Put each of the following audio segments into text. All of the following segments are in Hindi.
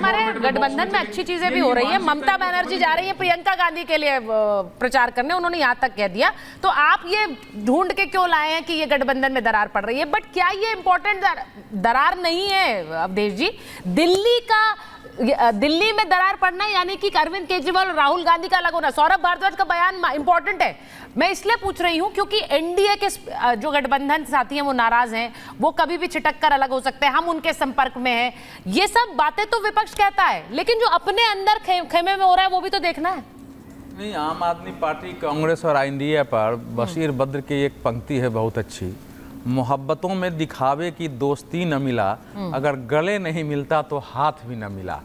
हमारे गठबंधन में अच्छी चीजें भी हो रही है। ममता बनर्जी जा रही है प्रियंका गांधी के लिए प्रचार करने, उन्होंने यहां तक कह दिया। तो आप ये ढूंढ के क्यों लाए हैं कि ये गठबंधन में दरार पड़ रही है? बट क्या ये इंपॉर्टेंट दरार नहीं है अवधेश जी? दिल्ली में दरार पड़ना यानी कि अरविंद केजरीवाल और राहुल गांधी का अलग होना। सौरभ भारद्वाज का बयान इंपॉर्टेंट है। मैं इसलिए पूछ रही हूं क्योंकि एनडीए के जो गठबंधन साथी हैं वो नाराज हैं, वो कभी भी छिटक कर अलग हो सकते हैं, हम उनके संपर्क में हैं। ये सब बातें तो विपक्ष कहता है, लेकिन जो अपने अंदर खेमे में हो रहा है वो भी तो देखना है। नहीं, आम आदमी पार्टी, कांग्रेस और एनडीए पर बशीर बद्र की एक पंक्ति है बहुत अच्छी, मोहब्बतों में दिखावे की दोस्ती न मिला, अगर गले नहीं मिलता तो हाथ भी न मिला।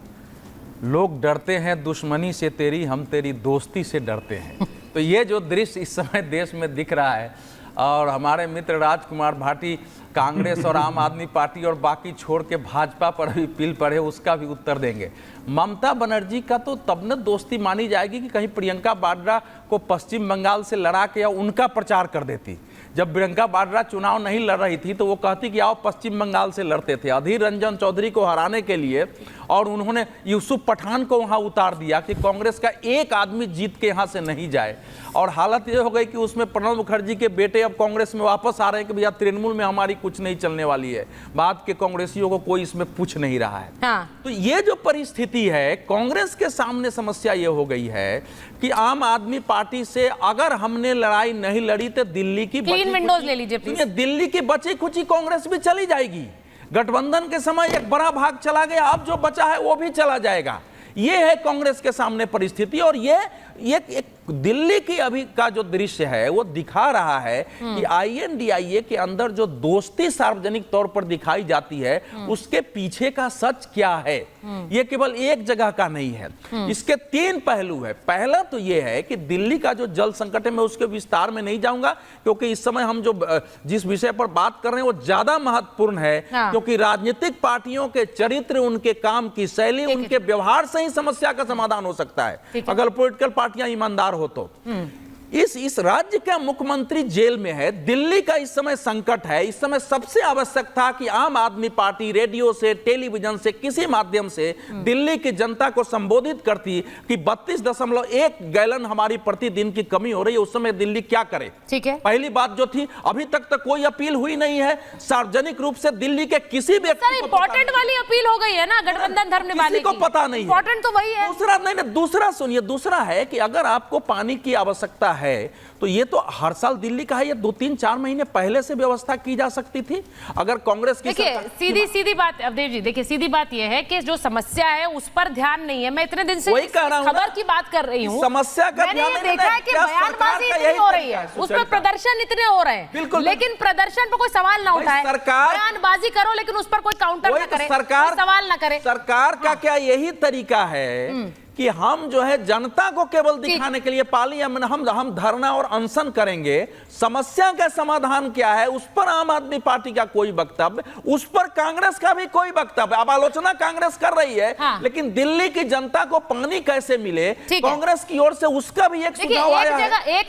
लोग डरते हैं दुश्मनी से तेरी, हम तेरी दोस्ती से डरते हैं। तो ये जो दृश्य इस समय देश में दिख रहा है, और हमारे मित्र राजकुमार भाटी कांग्रेस और आम आदमी पार्टी और बाकी छोड़ के भाजपा पर भी पील पड़े, उसका भी उत्तर देंगे। ममता बनर्जी का तो तब न दोस्ती मानी जाएगी कि कहीं प्रियंका वाड्रा को पश्चिम बंगाल से लड़ा के या उनका प्रचार कर देती। जब प्रियंका वाड्रा चुनाव नहीं लड़ रही थी तो वो कहती कि आओ पश्चिम बंगाल से लड़ते थे। अधीर रंजन चौधरी को हराने के लिए और उन्होंने यूसुफ पठान को वहां उतार दिया कि कांग्रेस का एक आदमी जीत के यहां से नहीं जाए। और हालत ये हो गई कि उसमें प्रणब मुखर्जी के बेटे अब कांग्रेस में वापस आ रहे हैं कि भैया तृणमूल में हमारी कुछ नहीं चलने वाली है। बात के कांग्रेसियों को कोई इसमें पूछ नहीं रहा है। हाँ। तो ये जो परिस्थिति है, कांग्रेस के सामने समस्या ये हो गई है कि आम आदमी पार्टी से अगर हमने लड़ाई नहीं लड़ी तो दिल्ली की विंडोज ले लीजिए प्लीज। दिल्ली की बची खुची कांग्रेस भी चली जाएगी। गठबंधन के समय एक बड़ा भाग चला गया, अब जो बचा है वो भी चला जाएगा। ये है कांग्रेस के सामने परिस्थिति। और ये एक दिल्ली की अभी का जो दृश्य है वो दिखा रहा है कि आईएनडीआईए के अंदर जो दोस्ती सार्वजनिक तौर पर दिखाई जाती है उसके पीछे का सच क्या है। ये केवल एक जगह का नहीं है, इसके तीन पहलू है। पहला तो ये है कि दिल्ली का जो जल संकट है, मैं उसके विस्तार में नहीं जाऊंगा क्योंकि इस समय हम जिस विषय पर बात कर रहे हैं वो ज्यादा महत्वपूर्ण है। क्योंकि राजनीतिक पार्टियों के चरित्र, उनके काम की शैली, उनके व्यवहार से ही समस्या का समाधान हो सकता है अगर पॉलिटिकल पार्टियां ईमानदार हो तो। इस राज्य का मुख्यमंत्री जेल में है, दिल्ली का इस समय संकट है। इस समय सबसे आवश्यक था कि आम आदमी पार्टी रेडियो से, टेलीविजन से, किसी माध्यम से दिल्ली की जनता को संबोधित करती कि 32.1 गैलन हमारी प्रतिदिन की कमी हो रही है। उस समय दिल्ली क्या करे? ठीक है, पहली बात जो थी, अभी तक कोई अपील हुई नहीं है सार्वजनिक रूप से दिल्ली के किसी व्यक्ति को। इंपॉर्टेंट वाली अपील हो गई है ना गठबंधन धर्म निभाने की, को पता नहीं, इंपॉर्टेंट तो वही है। दूसरा नहीं, दूसरा सुनिए, दूसरा है कि अगर आपको पानी की आवश्यकता है तो ये तो हर साल दिल्ली का है, ये 2-3-4 महीने पहले से व्यवस्था की जा सकती थी अगर कांग्रेस की। देखिए सीधी बात अवधेश जी, देखिए सीधी बात ये है कि जो समस्या है उस पर ध्यान नहीं है। मैं इतने दिन से खबर की बात कर रही हूँ, समस्या का मैंने देखा है कि बयानबाजी इतनी हो रही है, उस पर प्रदर्शन इतने हो रहे हैं, लेकिन प्रदर्शन पर कोई सवाल ना उठाए। सरकार बयानबाजी करो लेकिन उस पर कोई काउंटर ना करे, सरकार सवाल ना करे। सरकार का क्या यही तरीका है कि हम जो है जनता को केवल दिखाने के लिए पार्लियामेंट हम धरना और अनशन करेंगे, समस्या का समाधान क्या है उस पर आम आदमी पार्टी का कोई वक्तव्य, उस पर कांग्रेस का भी कोई वक्तव्य। अब आलोचना कांग्रेस कर रही है, लेकिन दिल्ली की जनता को पानी कैसे मिले कांग्रेस की ओर से उसका भी एक सुझाव आया है।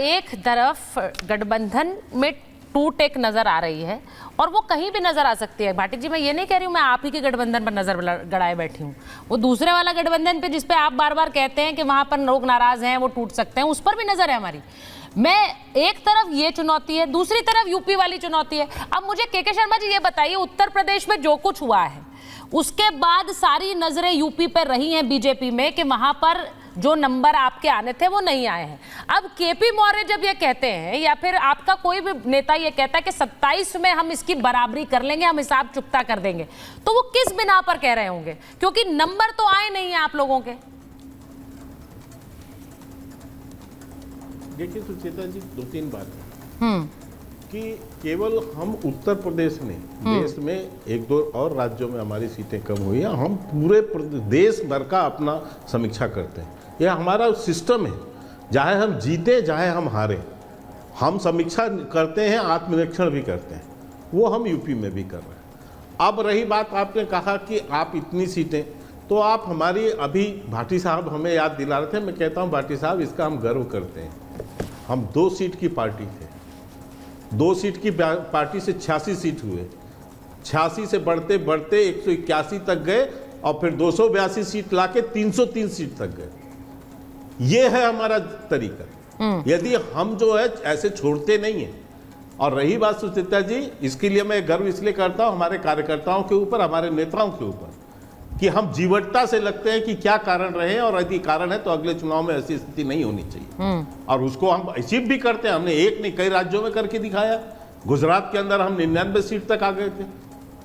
एक तरफ गठबंधन में टूट एक नजर आ रही है और वो कहीं भी नजर आ सकती है। भाटी जी, मैं ये नहीं कह रही हूं मैं आप ही के गठबंधन पर नजर गड़ाए बैठी हूं, वो दूसरे वाला गठबंधन पे जिसपे आप बार बार कहते हैं कि वहां पर लोग नाराज हैं, वो टूट सकते हैं, उस पर भी नजर है हमारी। मैं एक तरफ ये चुनौती है, दूसरी तरफ यूपी वाली चुनौती है। अब मुझे के शर्मा जी ये बताइए, उत्तर प्रदेश में जो कुछ हुआ है उसके बाद सारी नजरें यूपी पर रही हैं बीजेपी में कि वहां पर जो नंबर आपके आने थे वो नहीं आए हैं। अब केपी मौर्य जब ये कहते हैं या फिर आपका कोई भी नेता ये कहता है कि 27 में हम इसकी बराबरी कर लेंगे, हम हिसाब चुकता कर देंगे, तो वो किस बिना पर कह रहे होंगे? क्योंकि नंबर तो आए नहीं है आप लोगों के। देखिए सुचेता जी, 2-3 बातें कि केवल हम उत्तर प्रदेश में, देश में 1-2 और राज्यों में हमारी सीटें कम हुई हैं, हम पूरे देश भर का अपना समीक्षा करते हैं। यह हमारा सिस्टम है, चाहे हम जीते चाहे हम हारें, हम समीक्षा करते हैं, आत्मनिरीक्षण भी करते हैं। वो हम यूपी में भी कर रहे हैं। अब रही बात, आपने कहा कि आप इतनी सीटें, तो आप हमारी अभी भाटी साहब हमें याद दिला रहे थे। मैं कहता हूँ भाटी साहब, इसका हम गर्व करते हैं। हम 2 सीट की पार्टी थे, 2 सीट की पार्टी से 86 सीट हुए, 86 से बढ़ते बढ़ते 181 तक गए और फिर 282 सीट लाके 303 सीट तक गए। ये है हमारा तरीका। यदि हम जो है ऐसे छोड़ते नहीं है। और रही बात सुचित्रा जी, इसके लिए मैं गर्व इसलिए करता हूं हमारे कार्यकर्ताओं के ऊपर, हमारे नेताओं के ऊपर, कि हम जीवटता से लगते हैं कि क्या कारण रहे, और यदि कारण है तो अगले चुनाव में ऐसी स्थिति नहीं होनी चाहिए। और उसको हम अचीव भी करते हैं। हमने एक नहीं कई राज्यों में करके दिखाया। गुजरात के अंदर हम 99 सीट तक आ गए थे।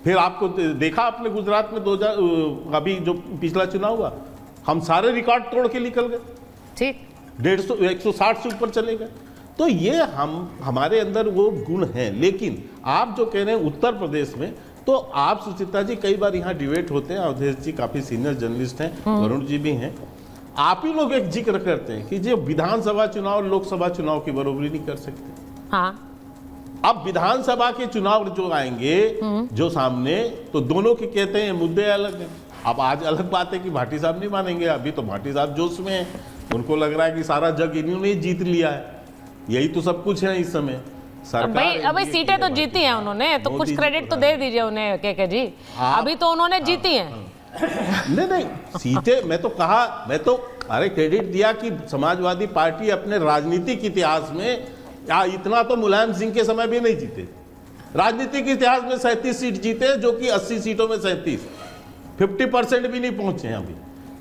फिर आपको देखा आपने गुजरात में 2000 अभी जो पिछला चुनाव हुआ, हम सारे रिकॉर्ड तोड़ के निकल गए। ठीक, 150 160 से ऊपर चले गए। तो ये हमारे अंदर वो गुण हैं। लेकिन आप जो कह रहे हैं उत्तर प्रदेश में, तो आप सुचित्रा जी कई बार यहाँ डिबेट होते हैं, अवधेश जी काफी सीनियर जर्नलिस्ट हैं, वरुण जी भी हैं, आप ही लोग एक जिक्र करते हैं कि जो विधानसभा चुनाव और लोकसभा चुनाव की बराबरी नहीं कर सकते। हाँ, अब विधानसभा के चुनाव जो आएंगे जो सामने, तो दोनों के कहते हैं मुद्दे अलग हैं। अब आज अलग बात है कि भाटी साहब नहीं मानेंगे। अभी तो भाटी साहब जोश में हैं, उनको लग रहा है कि सारा जग इन्होंने ही जीत लिया है, यही तो सब कुछ है इस समय। भाई सीटें तो जीती हैं उन्होंने, तो कुछ क्रेडिट तो दे दीजिए उन्हें के जी। अभी तो उन्होंने जीती हैं। नहीं सीटें, मैं तो अरे क्रेडिट दिया कि समाजवादी पार्टी अपने राजनीतिक इतिहास में इतना तो मुलायम सिंह के समय भी नहीं जीते। राजनीतिक इतिहास में 37 सीट जीते, जो कि 80 सीटों में 37, 50% भी नहीं पहुंचे हैं अभी।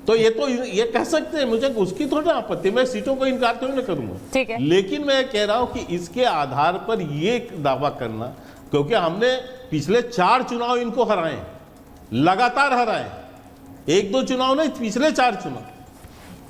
तो ये कह सकते हैं, मुझे उसकी थोड़ी आपत्ति, मैं सीटों को इनकार तो नहीं करूंगा, ठीक है। लेकिन मैं कह रहा हूं कि इसके आधार पर ये दावा करना, क्योंकि हमने पिछले 4 चुनाव इनको हराए, लगातार हराए, 1-2 चुनाव नहीं, पिछले 4 चुनाव।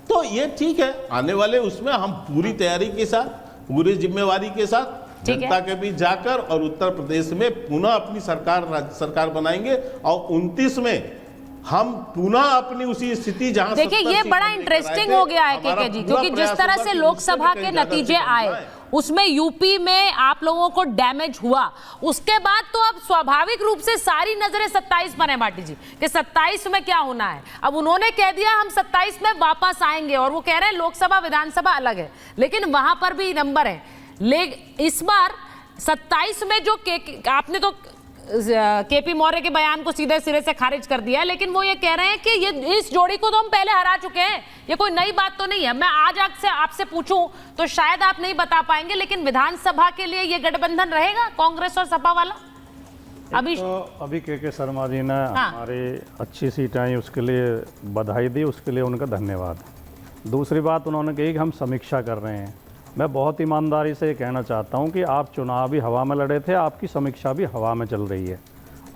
तो ये ठीक है, आने वाले उसमें हम पूरी तैयारी के साथ, पूरी जिम्मेवारी के साथ जनता के बीच जाकर और उत्तर प्रदेश में पुनः अपनी राज्य सरकार बनाएंगे, और 29 में हम पुनः अपनी उसी स्थिति जहां, देखिए ये बड़ा इंटरेस्टिंग हो गया है के जी, क्योंकि जिस तरह से लोकसभा के नतीजे आए, उसमें यूपी में आप लोगों को डैमेज हुआ, उसके बाद तो अब स्वाभाविक रूप से सारी नजरें 27 पर है भाटी जी, कि 27 में क्या होना है। अब उन्होंने कह दिया हम 27 में वापस आएंगे, और वो कह रहे हैं लोकसभा विधानसभा अलग है, लेकिन वहां पर भी नंबर है। लेकिन इस बार 27 में जो आपने तो केपी मौर्य के बयान को सीधे सिरे से खारिज कर दिया है, लेकिन वो ये कह रहे हैं कि ये इस जोड़ी को तो हम पहले हरा चुके हैं, ये कोई नई बात तो नहीं है। मैं आज से आपसे पूछूं तो शायद आप नहीं बता पाएंगे, लेकिन विधानसभा के लिए ये गठबंधन रहेगा कांग्रेस और सपा वाला? अभी के शर्मा जी ने हमारी अच्छी सीट आई, उसके लिए बधाई दी, उसके लिए उनका धन्यवाद। दूसरी बात उन्होंने कही कि हम समीक्षा कर रहे हैं। मैं बहुत ईमानदारी से ये कहना चाहता हूं कि आप चुनाव भी हवा में लड़े थे, आपकी समीक्षा भी हवा में चल रही है।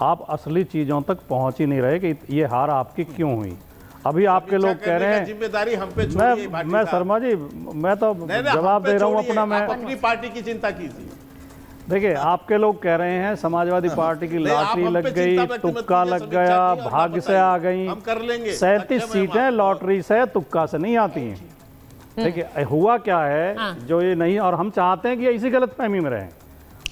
आप असली चीज़ों तक पहुंच ही नहीं रहे कि ये हार आपकी क्यों हुई। अभी आपके लोग कह रहे हैं जिम्मेदारी हम पे छोड़िए। मैं शर्मा जी, मैं तो जवाब दे रहा हूँ अपना। मैं अपनी पार्टी की चिंता कीजिए। देखिए आपके लोग कह रहे हैं समाजवादी पार्टी की लॉटरी लग गई, तुक्का लग गया, भाग्य से आ गई। 37 सीटें लॉटरी से तुक्का से नहीं आती हैं। देखिए हुआ क्या है जो ये नहीं, और हम चाहते हैं कि इसी गलतफहमी में रहें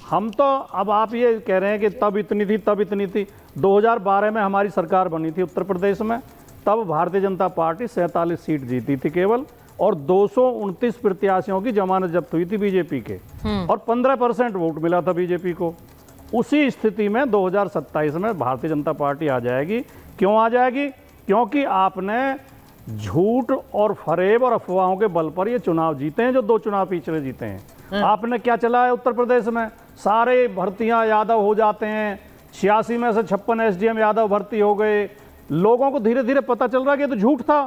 हम। तो अब आप ये कह रहे हैं कि तब इतनी थी, तब इतनी थी। 2012 में हमारी सरकार बनी थी उत्तर प्रदेश में, तब भारतीय जनता पार्टी 47 सीट जीती थी केवल, और 229 प्रत्याशियों की जमानत जब्त हुई थी बीजेपी के, और 15% वोट मिला था बीजेपी को। उसी स्थिति में 2027 में भारतीय जनता पार्टी आ जाएगी। क्यों आ जाएगी? क्योंकि आपने झूठ और फरेब और अफवाहों के बल पर ये चुनाव जीते हैं, जो 2 चुनाव पिछले जीते हैं। आपने क्या चला है उत्तर प्रदेश में? सारे भर्तियां यादव हो जाते हैं, 86 में से 56 एसडीएम यादव भर्ती हो गए। लोगों को धीरे धीरे पता चल रहा है कि ये तो झूठ था।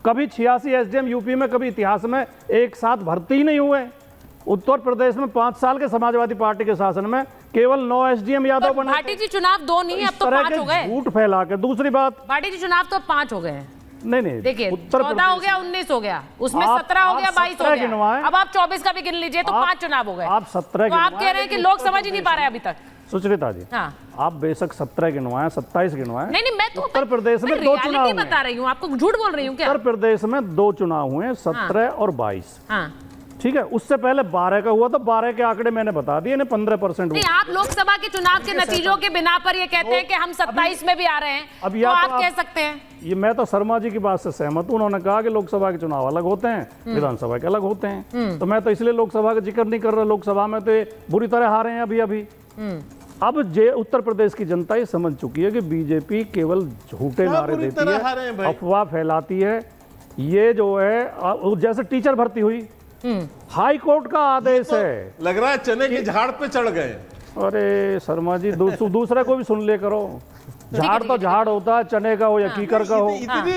कभी 86 एसडीएम यूपी में कभी इतिहास में एक साथ भर्ती ही नहीं हुए। उत्तर प्रदेश में 5 साल के समाजवादी पार्टी के शासन में केवल 9 एसडीएम यादव बने। भाटी जी चुनाव 2 नहीं, अब तो 5 हो गए। झूठ फैला के। दूसरी बात, भाटी जी चुनाव तो 5 हो गए। नहीं देखिए 14 हो गया, 19 हो गया, उसमें 17 हो गया, 22 हो गया, अब आप 24 का भी गिन लीजिए, तो 5 चुनाव हो गए। आप 17 तो आप कह रहे हैं कि लोग समझ ही नहीं पा रहे अभी तक। सुचरिता जी, आप बेशक 17 गिनवाएं, 27 गिनवाएं। नहीं, मैं तो उत्तर प्रदेश में 2 चुनाव बता रही हूँ, आपको झूठ बोल रही हूँ क्या? उत्तर प्रदेश में 2 चुनाव हुए, 17 और 22। ठीक है, उससे पहले 12 का हुआ, तो 12 के आंकड़े मैंने बता दिए, 15%। नहीं, आप लोकसभा के चुनाव के नतीजों के बिना पर ये कहते हैं कि हम 27 में भी आ रहे हैं, अब तो आप कह सकते हैं। ये मैं तो शर्मा जी की बात से सहमत हूं। उन्होंने कहा कि लोकसभा के चुनाव अलग होते हैं, विधानसभा के अलग होते हैं, तो मैं तो इसलिए लोकसभा का जिक्र नहीं कर रहा। लोकसभा में तो बुरी तरह हारे हैं अभी। अब जे उत्तर प्रदेश की जनता ये समझ चुकी है कि बीजेपी केवल झूठे नारे पूरी देती तरह हारे हैं है, भाई। अफवाह फैलाती है। ये जो है जैसे टीचर भर्ती हुई, हाई कोर्ट का आदेश है, लग रहा है चने के झाड़ पे चढ़ गए। अरे शर्मा जी दूसरे को भी सुन ले करो, झाड़ तो झाड़ होता है, चने का हो या कीकर का हो। इतनी